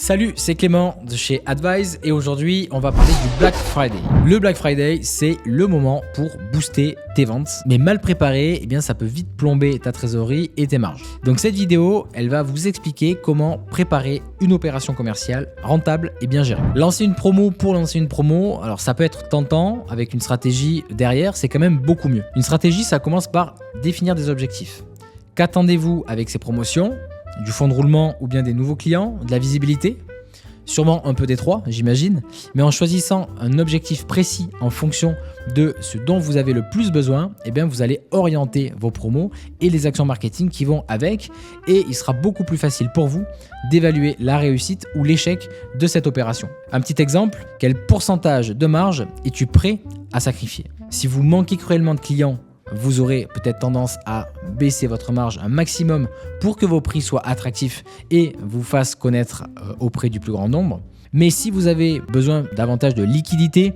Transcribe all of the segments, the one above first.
Salut, c'est Clément de chez Advise et aujourd'hui on va parler du Black Friday. Le Black Friday, c'est le moment pour booster tes ventes, mais mal préparé, ça peut vite plomber ta trésorerie et tes marges. Donc cette vidéo, elle va vous expliquer comment préparer une opération commerciale rentable et bien gérée. Lancer une promo pour lancer une promo, alors ça peut être tentant, avec une stratégie derrière, c'est quand même beaucoup mieux. Une stratégie, ça commence par définir des objectifs. Qu'attendez-vous avec ces promotions ? Du fonds de roulement ou bien des nouveaux clients, de la visibilité, sûrement un peu des trois, j'imagine, mais en choisissant un objectif précis en fonction de ce dont vous avez le plus besoin, vous allez orienter vos promos et les actions marketing qui vont avec et il sera beaucoup plus facile pour vous d'évaluer la réussite ou l'échec de cette opération. Un petit exemple, quel pourcentage de marge es-tu prêt à sacrifier ? Si vous manquez cruellement de clients, vous aurez peut-être tendance à baisser votre marge un maximum pour que vos prix soient attractifs et vous fassent connaître auprès du plus grand nombre. Mais si vous avez besoin davantage de liquidité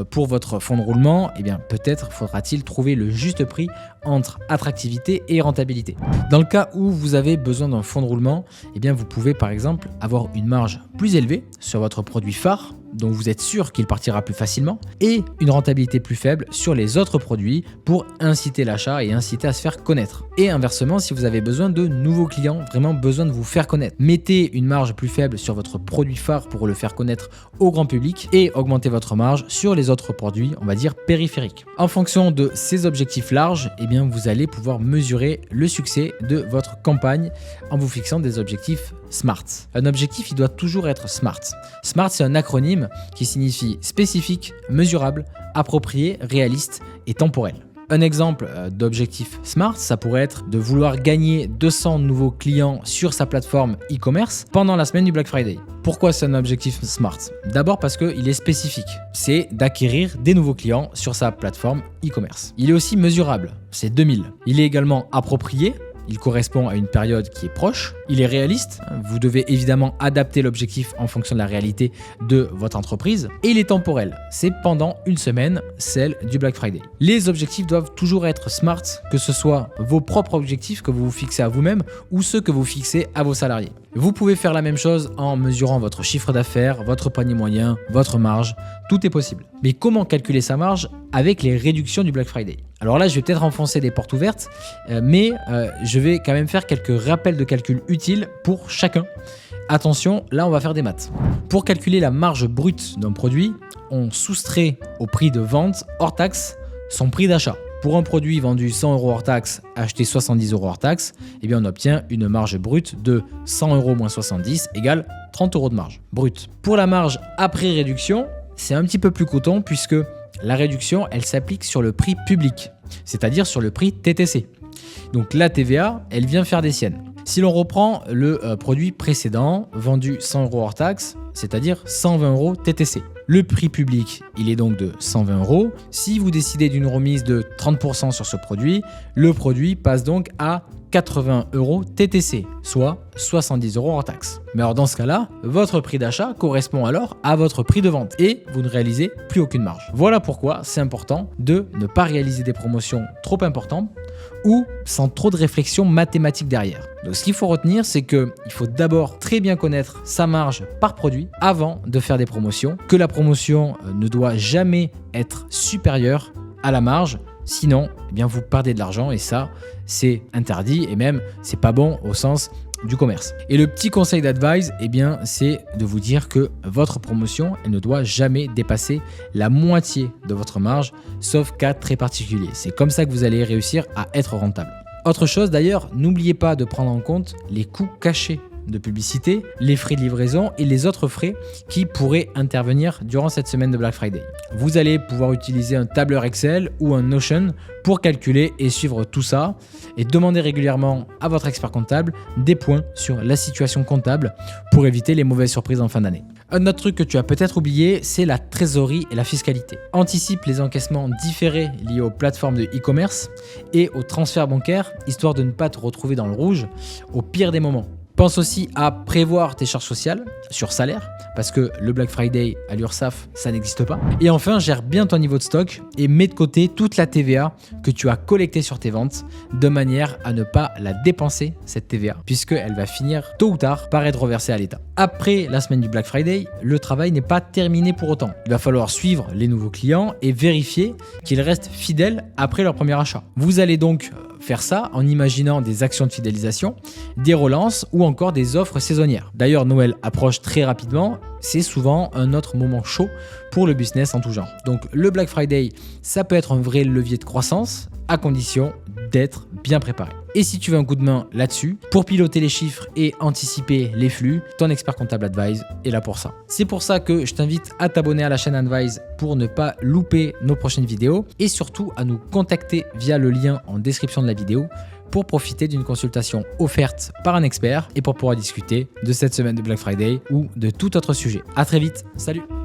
pour votre fonds de roulement, peut-être faudra-t-il trouver le juste prix entre attractivité et rentabilité. Dans le cas où vous avez besoin d'un fonds de roulement, vous pouvez par exemple avoir une marge plus élevée sur votre produit phare, dont vous êtes sûr qu'il partira plus facilement, et une rentabilité plus faible sur les autres produits pour inciter l'achat et inciter à se faire connaître. Et inversement, si vous avez besoin de nouveaux clients, vraiment besoin de vous faire connaître, mettez une marge plus faible sur votre produit phare pour le faire connaître au grand public et augmentez votre marge sur les autres produits, on va dire périphériques. En fonction de ces objectifs larges, vous allez pouvoir mesurer le succès de votre campagne en vous fixant des objectifs SMART. Un objectif, il doit toujours être SMART. SMART, c'est un acronyme qui signifie spécifique, mesurable, approprié, réaliste et temporel. Un exemple d'objectif SMART, ça pourrait être de vouloir gagner 200 nouveaux clients sur sa plateforme e-commerce pendant la semaine du Black Friday. Pourquoi c'est un objectif SMART ? D'abord parce qu'il est spécifique. C'est d'acquérir des nouveaux clients sur sa plateforme e-commerce. Il est aussi mesurable, c'est 2000. Il est également approprié. Il correspond à une période qui est proche. Il est réaliste. Vous devez évidemment adapter l'objectif en fonction de la réalité de votre entreprise. Et il est temporel. C'est pendant une semaine, celle du Black Friday. Les objectifs doivent toujours être SMART, que ce soit vos propres objectifs que vous vous fixez à vous-même ou ceux que vous fixez à vos salariés. Vous pouvez faire la même chose en mesurant votre chiffre d'affaires, votre panier moyen, votre marge. Tout est possible. Mais comment calculer sa marge avec les réductions du Black Friday ? Alors là, je vais peut-être enfoncer des portes ouvertes, mais je vais quand même faire quelques rappels de calcul utiles pour chacun. Attention, là, on va faire des maths. Pour calculer la marge brute d'un produit, on soustrait au prix de vente hors taxe son prix d'achat. Pour un produit vendu 100 € hors taxe, acheté 70 € hors taxe, on obtient une marge brute de 100 € moins 70 égale 30 € de marge brute. Pour la marge après réduction, c'est un petit peu plus coton puisque la réduction, elle s'applique sur le prix public, c'est-à-dire sur le prix TTC. Donc la TVA, elle vient faire des siennes. Si l'on reprend le produit précédent, vendu 100 € hors taxe, c'est-à-dire 120 € TTC. Le prix public, il est donc de 120 €. Si vous décidez d'une remise de 30% sur ce produit, le produit passe donc à 80 € TTC, soit 70 € hors taxe. Mais alors dans ce cas-là, votre prix d'achat correspond alors à votre prix de vente et vous ne réalisez plus aucune marge. Voilà pourquoi c'est important de ne pas réaliser des promotions trop importantes ou sans trop de réflexion mathématique derrière. Donc ce qu'il faut retenir, c'est qu'il faut d'abord très bien connaître sa marge par produit avant de faire des promotions, que la promotion ne doit jamais être supérieure à la marge. Sinon, vous perdez de l'argent et ça, c'est interdit et même, c'est pas bon au sens du commerce. Et le petit conseil d'Advise, c'est de vous dire que votre promotion, elle ne doit jamais dépasser la moitié de votre marge, sauf cas très particulier. C'est comme ça que vous allez réussir à être rentable. Autre chose d'ailleurs, n'oubliez pas de prendre en compte les coûts cachés de publicité, les frais de livraison et les autres frais qui pourraient intervenir durant cette semaine de Black Friday. Vous allez pouvoir utiliser un tableur Excel ou un Notion pour calculer et suivre tout ça et demander régulièrement à votre expert comptable des points sur la situation comptable pour éviter les mauvaises surprises en fin d'année. Un autre truc que tu as peut-être oublié, c'est la trésorerie et la fiscalité. Anticipe les encaissements différés liés aux plateformes de e-commerce et aux transferts bancaires, histoire de ne pas te retrouver dans le rouge au pire des moments. Pense aussi à prévoir tes charges sociales sur salaire, parce que le Black Friday à l'URSSAF, ça n'existe pas. Et enfin, gère bien ton niveau de stock et mets de côté toute la TVA que tu as collectée sur tes ventes, de manière à ne pas la dépenser, cette TVA, puisqu'elle va finir tôt ou tard par être reversée à l'État. Après la semaine du Black Friday, le travail n'est pas terminé pour autant. Il va falloir suivre les nouveaux clients et vérifier qu'ils restent fidèles après leur premier achat. Vous allez donc faire ça en imaginant des actions de fidélisation, des relances ou encore des offres saisonnières. D'ailleurs, Noël approche très rapidement, c'est souvent un autre moment chaud pour le business en tout genre. Donc le Black Friday, ça peut être un vrai levier de croissance à condition d'être bien préparé. Et si tu veux un coup de main là-dessus, pour piloter les chiffres et anticiper les flux, ton expert comptable Advise est là pour ça. C'est pour ça que je t'invite à t'abonner à la chaîne Advise pour ne pas louper nos prochaines vidéos et surtout à nous contacter via le lien en description de la vidéo pour profiter d'une consultation offerte par un expert et pour pouvoir discuter de cette semaine de Black Friday ou de tout autre sujet. À très vite, salut!